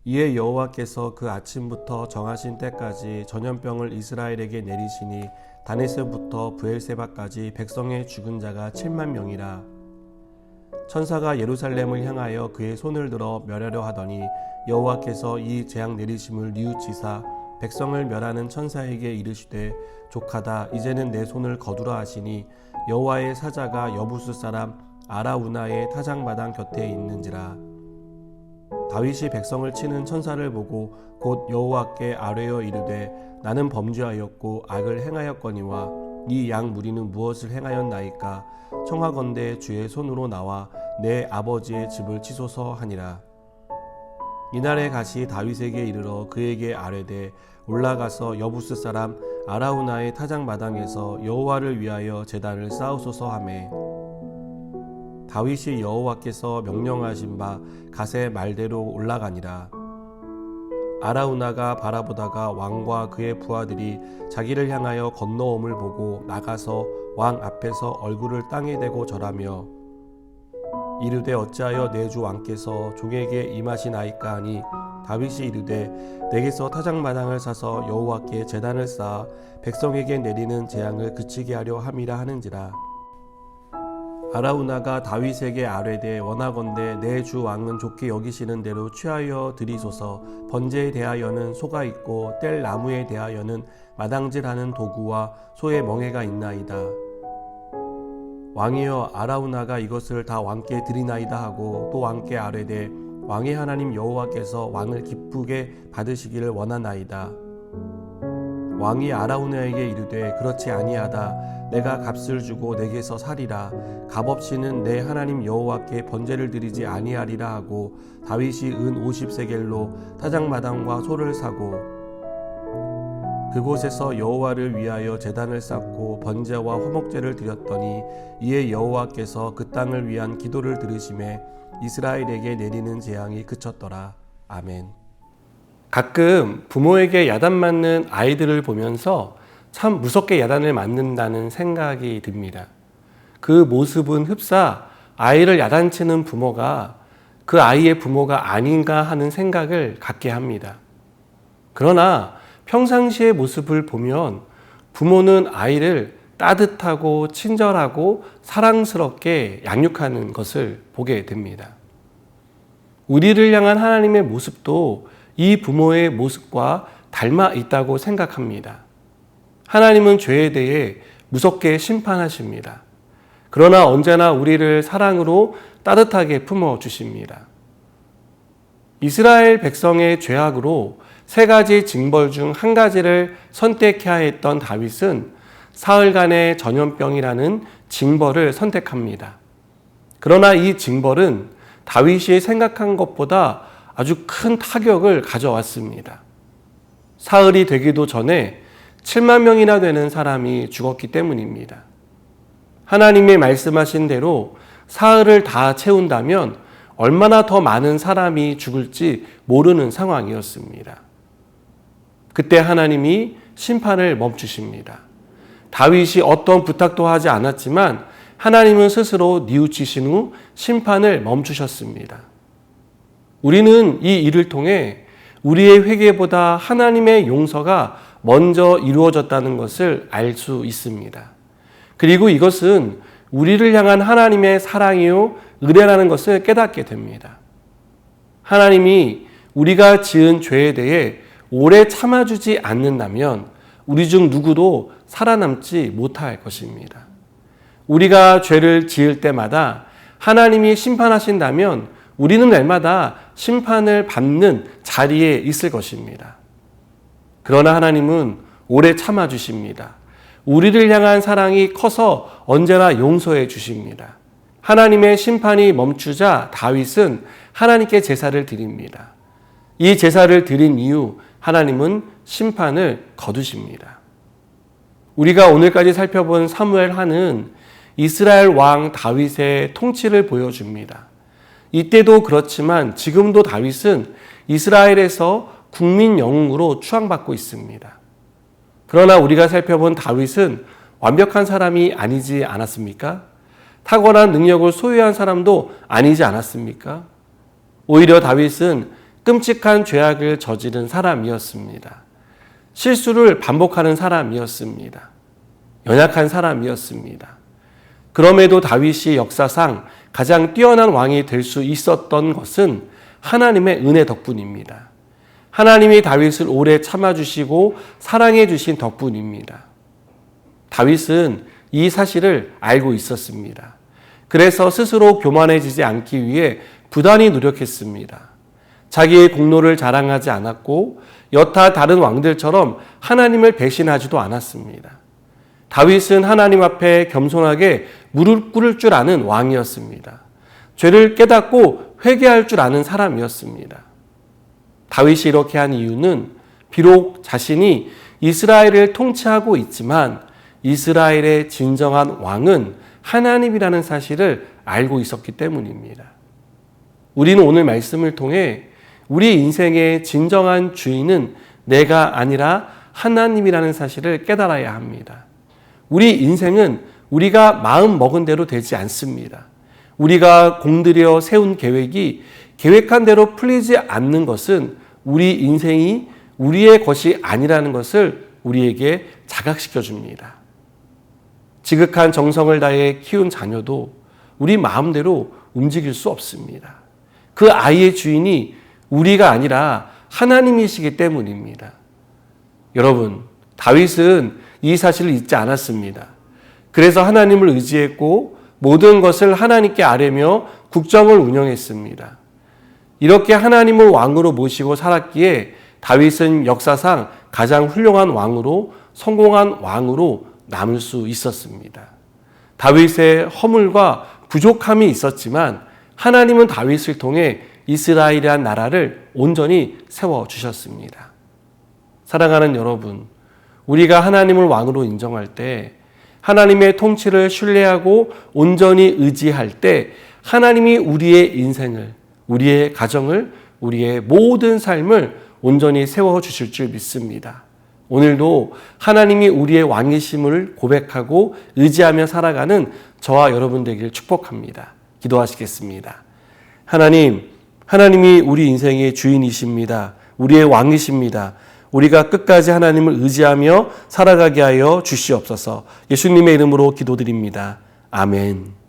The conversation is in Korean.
이에 여호와께서 그 아침부터 정하신 때까지 전염병을 이스라엘에게 내리시니 다네스부터 브엘세바까지 백성의 죽은 자가 7만 명이라. 천사가 예루살렘을 향하여 그의 손을 들어 멸하려 하더니 여호와께서 이 재앙 내리심을 뉘우치사 백성을 멸하는 천사에게 이르시되 족하다, 이제는 내 손을 거두라 하시니 여호와의 사자가 여부스 사람 아라우나의 타작마당 곁에 있는지라. 다윗이 백성을 치는 천사를 보고 곧 여호와께 아뢰어 이르되 나는 범죄하였고 악을 행하였거니와 이 양 무리는 무엇을 행하였나이까? 청하건대 주의 손으로 나와 내 아버지의 집을 치소서 하니라. 이날에 가시 다윗에게 이르러 그에게 아뢰되 올라가서 여부스 사람 아라우나의 타작마당에서 여호와를 위하여 제단을 쌓으소서 하매 다윗이 여호와께서 명령하신 바 갓의 말대로 올라가니라. 아라우나가 바라보다가 왕과 그의 부하들이 자기를 향하여 건너옴을 보고 나가서 왕 앞에서 얼굴을 땅에 대고 절하며 이르되 어찌하여 내 주 왕께서 종에게 임하시나이까 하니 다윗이 이르되 내게서 타작마당을 사서 여호와께 제단을 쌓아 백성에게 내리는 재앙을 그치게 하려 함이라 하는지라. 아라우나가 다윗에게 아뢰되 원하건대 내 주 왕은 좋게 여기시는 대로 취하여 드리소서. 번제에 대하여는 소가 있고 뗄 나무에 대하여는 마당질하는 도구와 소의 멍에가 있나이다. 왕이여, 아라우나가 이것을 다 왕께 드리나이다 하고 또 왕께 아뢰되 왕의 하나님 여호와께서 왕을 기쁘게 받으시기를 원하나이다. 왕이 아라우나에게 이르되 그렇지 아니하다. 내가 값을 주고 내게서 사리라. 값없이는 내 하나님 여호와께 번제를 드리지 아니하리라 하고 다윗이 은 50세겔로 타작마당과 소를 사고 그곳에서 여호와를 위하여 제단을 쌓고 번제와 화목제를 드렸더니 이에 여호와께서 그 땅을 위한 기도를 들으시매 이스라엘에게 내리는 재앙이 그쳤더라. 아멘. 가끔 부모에게 야단 맞는 아이들을 보면서 참 무섭게 야단을 맞는다는 생각이 듭니다. 그 모습은 흡사 아이를 야단치는 부모가 그 아이의 부모가 아닌가 하는 생각을 갖게 합니다. 그러나 평상시의 모습을 보면 부모는 아이를 따뜻하고 친절하고 사랑스럽게 양육하는 것을 보게 됩니다. 우리를 향한 하나님의 모습도 이 부모의 모습과 닮아 있다고 생각합니다. 하나님은 죄에 대해 무섭게 심판하십니다. 그러나 언제나 우리를 사랑으로 따뜻하게 품어주십니다. 이스라엘 백성의 죄악으로 세 가지 징벌 중 한 가지를 선택해야 했던 다윗은 사흘간의 전염병이라는 징벌을 선택합니다. 그러나 이 징벌은 다윗이 생각한 것보다 아주 큰 타격을 가져왔습니다. 사흘이 되기도 전에 7만 명이나 되는 사람이 죽었기 때문입니다. 하나님이 말씀하신 대로 사흘을 다 채운다면 얼마나 더 많은 사람이 죽을지 모르는 상황이었습니다. 그때 하나님이 심판을 멈추십니다. 다윗이 어떤 부탁도 하지 않았지만 하나님은 스스로 뉘우치신 후 심판을 멈추셨습니다. 우리는 이 일을 통해 우리의 회개보다 하나님의 용서가 먼저 이루어졌다는 것을 알 수 있습니다. 그리고 이것은 우리를 향한 하나님의 사랑이요 의뢰라는 것을 깨닫게 됩니다. 하나님이 우리가 지은 죄에 대해 오래 참아주지 않는다면 우리 중 누구도 살아남지 못할 것입니다. 우리가 죄를 지을 때마다 하나님이 심판하신다면 우리는 날마다 심판을 받는 자리에 있을 것입니다. 그러나 하나님은 오래 참아주십니다. 우리를 향한 사랑이 커서 언제나 용서해 주십니다. 하나님의 심판이 멈추자 다윗은 하나님께 제사를 드립니다. 이 제사를 드린 이후 하나님은 심판을 거두십니다. 우리가 오늘까지 살펴본 사무엘하는 이스라엘 왕 다윗의 통치를 보여줍니다. 이때도 그렇지만 지금도 다윗은 이스라엘에서 국민 영웅으로 추앙받고 있습니다. 그러나 우리가 살펴본 다윗은 완벽한 사람이 아니지 않았습니까? 탁월한 능력을 소유한 사람도 아니지 않았습니까? 오히려 다윗은 끔찍한 죄악을 저지른 사람이었습니다. 실수를 반복하는 사람이었습니다. 연약한 사람이었습니다. 그럼에도 다윗이 역사상 가장 뛰어난 왕이 될 수 있었던 것은 하나님의 은혜 덕분입니다. 하나님이 다윗을 오래 참아주시고 사랑해 주신 덕분입니다. 다윗은 이 사실을 알고 있었습니다. 그래서 스스로 교만해지지 않기 위해 부단히 노력했습니다. 자기의 공로를 자랑하지 않았고 여타 다른 왕들처럼 하나님을 배신하지도 않았습니다. 다윗은 하나님 앞에 겸손하게 무릎 꿇을 줄 아는 왕이었습니다. 죄를 깨닫고 회개할 줄 아는 사람이었습니다. 다윗이 이렇게 한 이유는 비록 자신이 이스라엘을 통치하고 있지만 이스라엘의 진정한 왕은 하나님이라는 사실을 알고 있었기 때문입니다. 우리는 오늘 말씀을 통해 우리 인생의 진정한 주인은 내가 아니라 하나님이라는 사실을 깨달아야 합니다. 우리 인생은 우리가 마음 먹은 대로 되지 않습니다. 우리가 공들여 세운 계획이 계획한 대로 풀리지 않는 것은 우리 인생이 우리의 것이 아니라는 것을 우리에게 자각시켜 줍니다. 지극한 정성을 다해 키운 자녀도 우리 마음대로 움직일 수 없습니다. 그 아이의 주인이 우리가 아니라 하나님이시기 때문입니다. 여러분, 다윗은 이 사실을 잊지 않았습니다. 그래서 하나님을 의지했고 모든 것을 하나님께 아뢰며 국정을 운영했습니다. 이렇게 하나님을 왕으로 모시고 살았기에 다윗은 역사상 가장 훌륭한 왕으로, 성공한 왕으로 남을 수 있었습니다. 다윗의 허물과 부족함이 있었지만 하나님은 다윗을 통해 이스라엘이란 나라를 온전히 세워주셨습니다. 사랑하는 여러분, 우리가 하나님을 왕으로 인정할 때, 하나님의 통치를 신뢰하고 온전히 의지할 때 하나님이 우리의 인생을, 우리의 가정을, 우리의 모든 삶을 온전히 세워주실 줄 믿습니다. 오늘도 하나님이 우리의 왕이심을 고백하고 의지하며 살아가는 저와 여러분 되기를 축복합니다. 기도하시겠습니다. 하나님이 우리 인생의 주인이십니다. 우리의 왕이십니다. 우리가 끝까지 하나님을 의지하며 살아가게 하여 주시옵소서. 예수님의 이름으로 기도드립니다. 아멘.